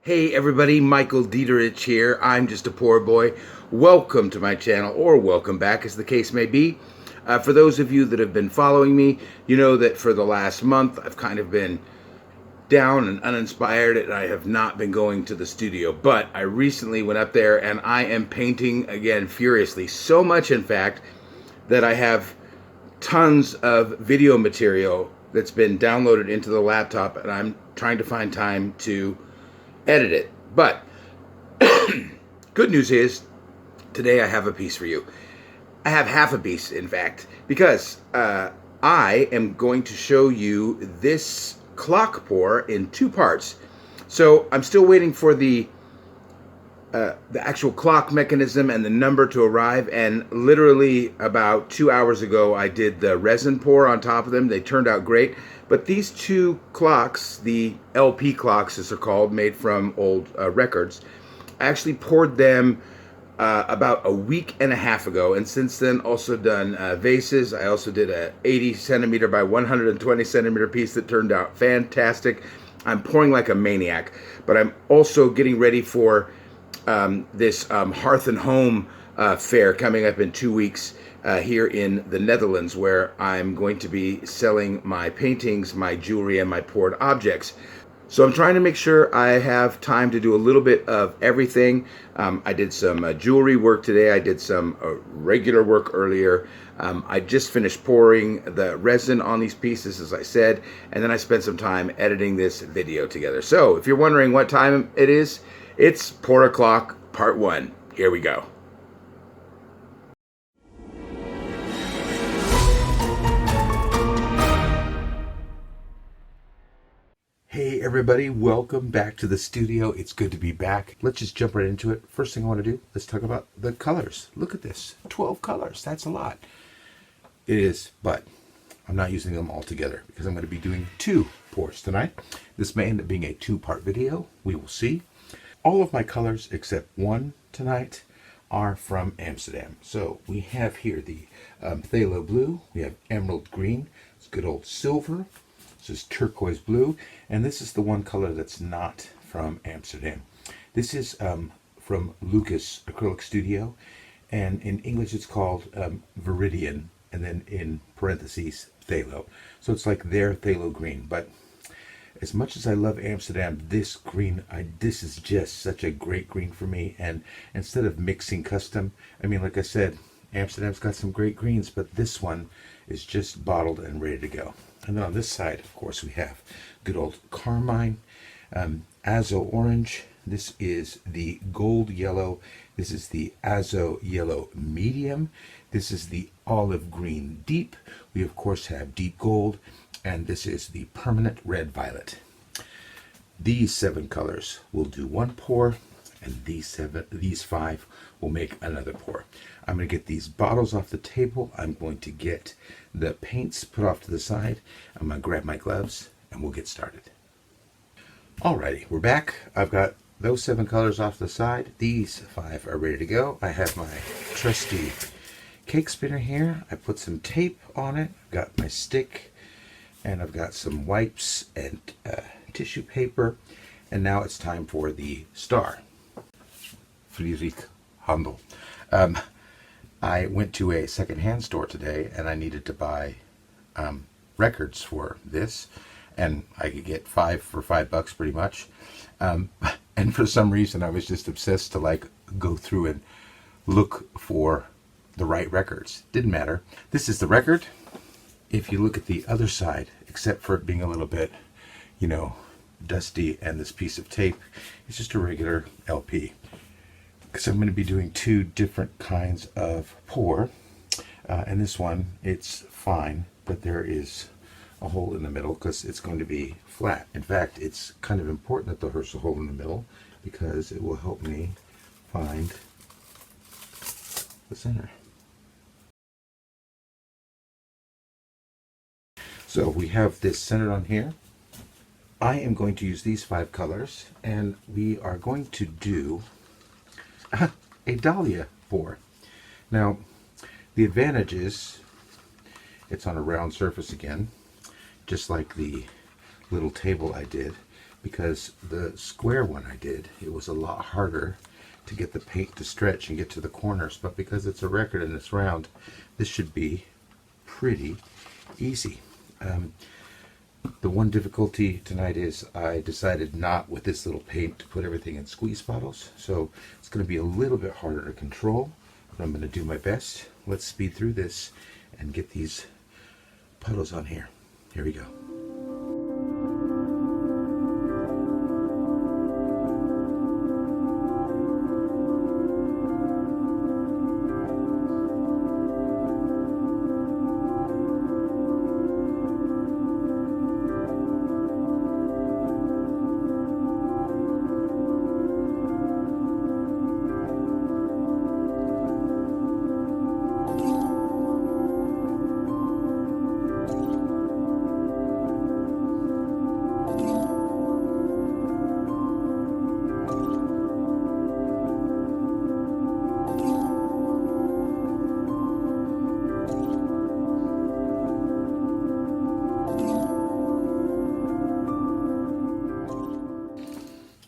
Hey everybody, Michael Diederich here. I'm just a poor boy. Welcome to my channel, or welcome back as the case may be. For those of you that have been following me, you know that for the last month I've kind of been down and uninspired and I have not been going to the studio. But I recently went up there and I am painting again furiously. So much in fact that I have tons of video material that's been downloaded into the laptop and I'm trying to find time to edit it. But good news is today I have a piece for you. I have half a piece, in fact, because I am going to show you this clock pour in two parts. So I'm still waiting for the actual clock mechanism and the number to arrive, and literally about 2 hours ago I did the resin pour on top of them. They turned out great, but these two clocks, the LP clocks as they're called, made from old records, I actually poured them about a week and a half ago, and since then also done vases. I also did a 80 centimeter by 120 centimeter piece that turned out fantastic. I'm pouring like a maniac, but I'm also getting ready for this Hearth and Home fair coming up in 2 weeks here in the Netherlands, where I'm going to be selling my paintings, my jewelry, and my poured objects. So I'm trying to make sure I have time to do a little bit of everything. I did some jewelry work today. I did some regular work earlier. I just finished pouring the resin on these pieces, as I said, and then I spent some time editing this video together. So if you're wondering what time it is, it's Pour O'Clock Part 1. Here we go. Hey everybody, welcome back to the studio. It's good to be back. Let's just jump right into it. First thing I want to do, let's talk about the colors. Look at this, 12 colors. That's a lot. It is, but I'm not using them all together because I'm going to be doing 2 pours tonight. This may end up being a 2-part video. We will see. All of my colors except one tonight are from Amsterdam. So we have here the phthalo blue, we have emerald green, it's good old silver, this is turquoise blue, and this is the one color that's not from Amsterdam. This is from Lucas Acrylic Studio, and in English it's called Viridian, and then in parentheses phthalo. So it's like their phthalo green, but as much as I love Amsterdam, this green, this is just such a great green for me. And instead of mixing custom, I mean, like I said, Amsterdam's got some great greens, but this one is just bottled and ready to go. And then on this side, of course, we have good old carmine, azo orange. This is the gold yellow. This is the azo yellow medium. This is the olive green deep. We, of course, have deep gold. And this is the permanent red violet. These 7 colors will do 1 pour, and these 5 will make another pour. I'm going to get these bottles off the table. I'm going to get the paints put off to the side. I'm going to grab my gloves and we'll get started. Alrighty, we're back. I've got those 7 colors off the side. These 5 are ready to go. I have my trusty cake spinner here. I put some tape on it. I've got my stick, and I've got some wipes and tissue paper, and now it's time for the star. Friedrich Handel. I went to a secondhand store today, and I needed to buy records for this, and I could get 5 for $5 pretty much. And for some reason, I was just obsessed to like go through and look for the right records. Didn't matter. This is the record. If you look at the other side, except for it being a little bit, dusty and this piece of tape, it's just a regular LP. Because I'm going to be doing 2 different kinds of pour. And this one, it's fine, but there is a hole in the middle because it's going to be flat. In fact, it's kind of important that there's a hole in the middle because it will help me find the center. So we have this centered on here. I am going to use these 5 colors, and we are going to do a dahlia pour. Now, the advantage is it's on a round surface again, just like the little table I did. because the square one I did, it was a lot harder to get the paint to stretch and get to the corners, but because it's a record and it's round, this should be pretty easy. The one difficulty tonight is I decided not with this little paint to put everything in squeeze bottles, so it's going to be a little bit harder to control, but I'm going to do my best. Let's speed through this and get these puddles on here. Here we go.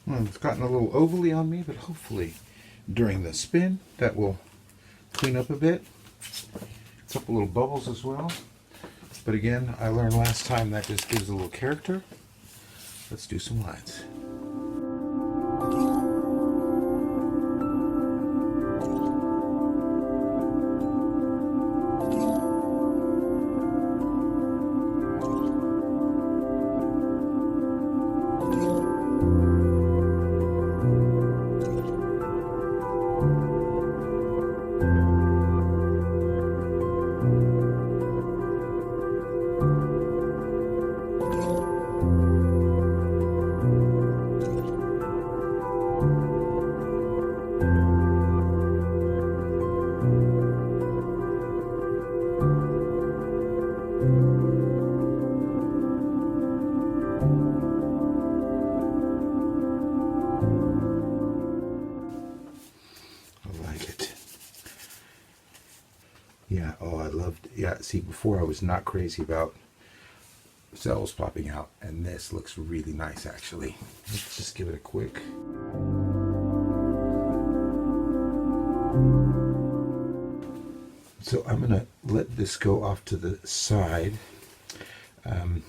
Well, it's gotten a little ovally on me, but hopefully during the spin that will clean up a bit. A couple little bubbles as well. But again, I learned last time that just gives a little character. Let's do some lines. Yeah, oh, I loved, yeah, see, before I was not crazy about cells popping out, and this looks really nice, actually. Let's just give it a quick. So I'm going to let this go off to the side and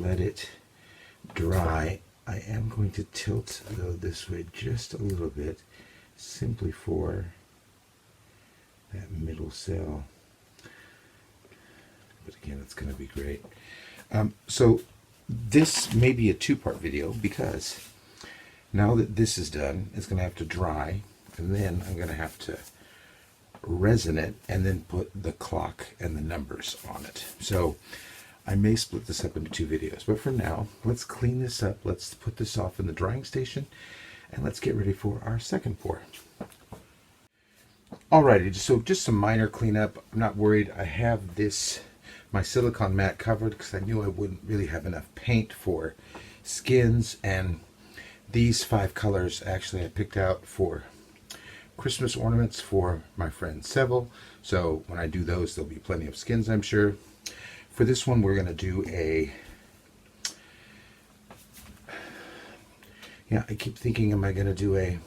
let it dry. I am going to tilt, though, this way just a little bit, simply for that middle cell. But again, it's going to be great. So this may be a two-part video, because now that this is done, it's going to have to dry, and then I'm going to have to resin it and then put the clock and the numbers on it. So I may split this up into two videos, but for now, let's clean this up. Let's put this off in the drying station, and let's get ready for our second pour. Alrighty, so just some minor cleanup. I'm not worried. I have my silicone mat covered because I knew I wouldn't really have enough paint for skins, and these 5 colors actually I picked out for Christmas ornaments for my friend Seville. So when I do those, there'll be plenty of skins, I'm sure. For this one, we're going to do I keep thinking, am I going to do a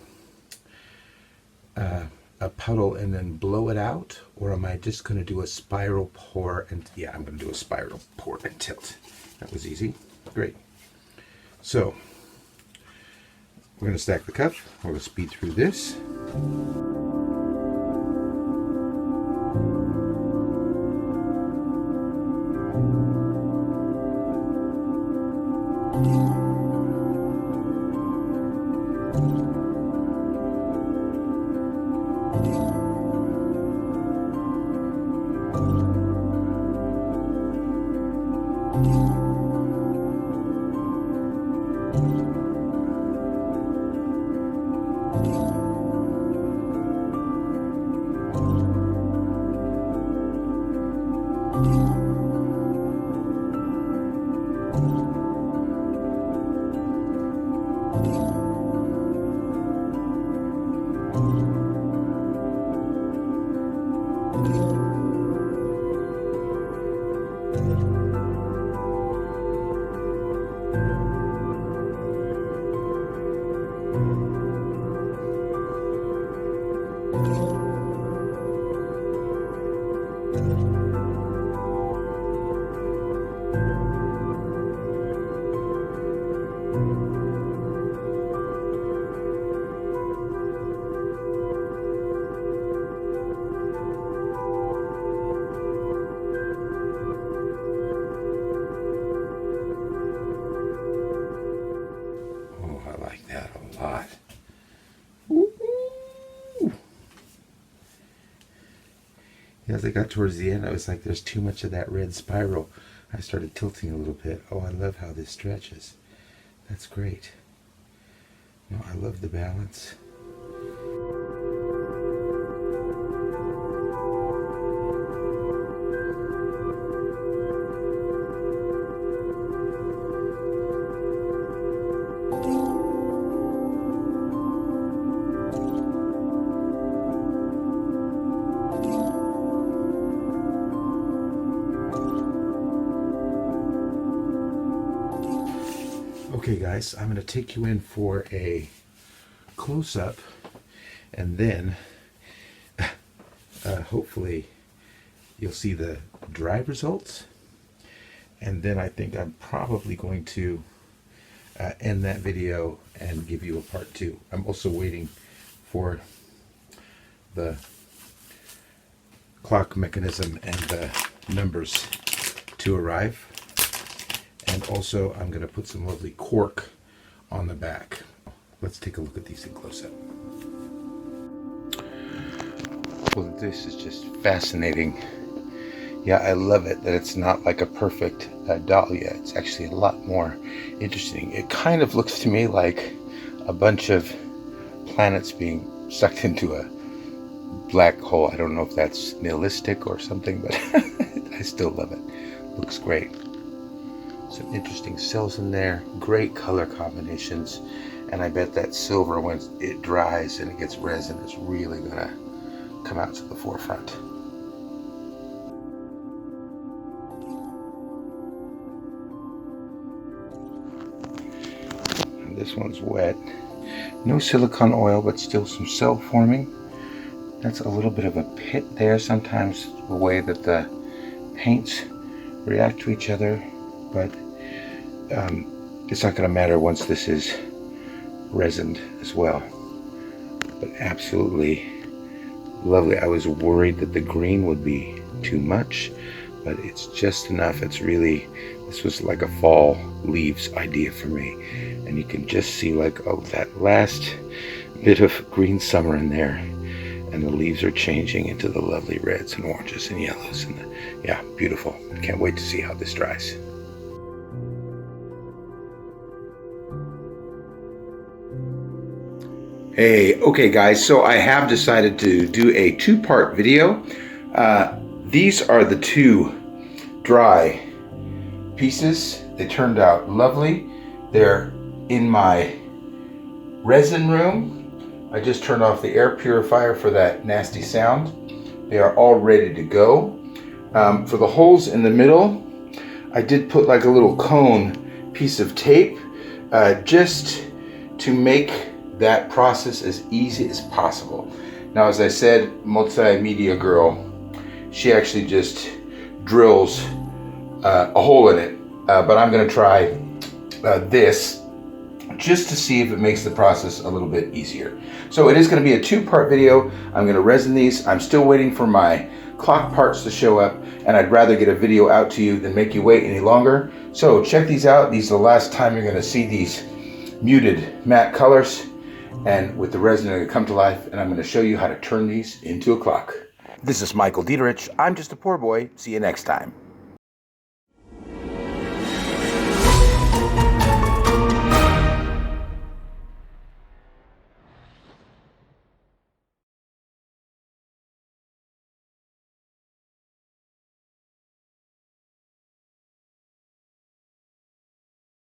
puddle and then blow it out, or am I just going to do a spiral pour? And yeah, I'm going to do a spiral pour and tilt. That was easy. Great. So we're going to stack the cup. We're going to speed through this. like that a lot. Ooh. As I got towards the end, I was like, there's too much of that red spiral. I started tilting a little bit. Oh, I love how this stretches. That's great. No, I love the balance. Okay guys, I'm going to take you in for a close-up, and then hopefully you'll see the dry results, and then I think I'm probably going to end that video and give you a part 2. I'm also waiting for the clock mechanism and the numbers to arrive. And also, I'm going to put some lovely cork on the back. Let's take a look at these in close-up. Well, this is just fascinating. Yeah, I love it that it's not like a perfect dahlia. It's actually a lot more interesting. It kind of looks to me like a bunch of planets being sucked into a black hole. I don't know if that's nihilistic or something, but I still love it. Looks great. Some interesting cells in there, great color combinations, and I bet that silver, when it dries and it gets resin, is really gonna come out to the forefront. And this one's wet. No silicone oil, but still some cell forming. That's a little bit of a pit there. Sometimes the way that the paints react to each other, but it's not going to matter once this is resined as well. But absolutely lovely. I was worried that the green would be too much, but it's just enough. It's really, this was like a fall leaves idea for me, and you can just see like, oh, that last bit of green summer in there, and the leaves are changing into the lovely reds and oranges and yellows, and yeah, beautiful. Can't wait to see how this dries. Hey, okay guys, so I have decided to do a 2-part video. These are the 2 dry pieces. They turned out lovely. They're in my resin room. I just turned off the air purifier for that nasty sound. They are all ready to go. For the holes in the middle, I did put like a little cone piece of tape just to make that process as easy as possible. Now, as I said, multimedia girl, she actually just drills a hole in it, but I'm going to try this just to see if it makes the process a little bit easier. So it is going to be a 2-part video. I'm going to resin these. I'm still waiting for my clock parts to show up, and I'd rather get a video out to you than make you wait any longer. So check these out. These are the last time you're going to see these muted matte colors, and with the resin going to come to life, and I'm going to show you how to turn these into a clock. This is Michael Diederich. I'm just a poor boy. See you next time.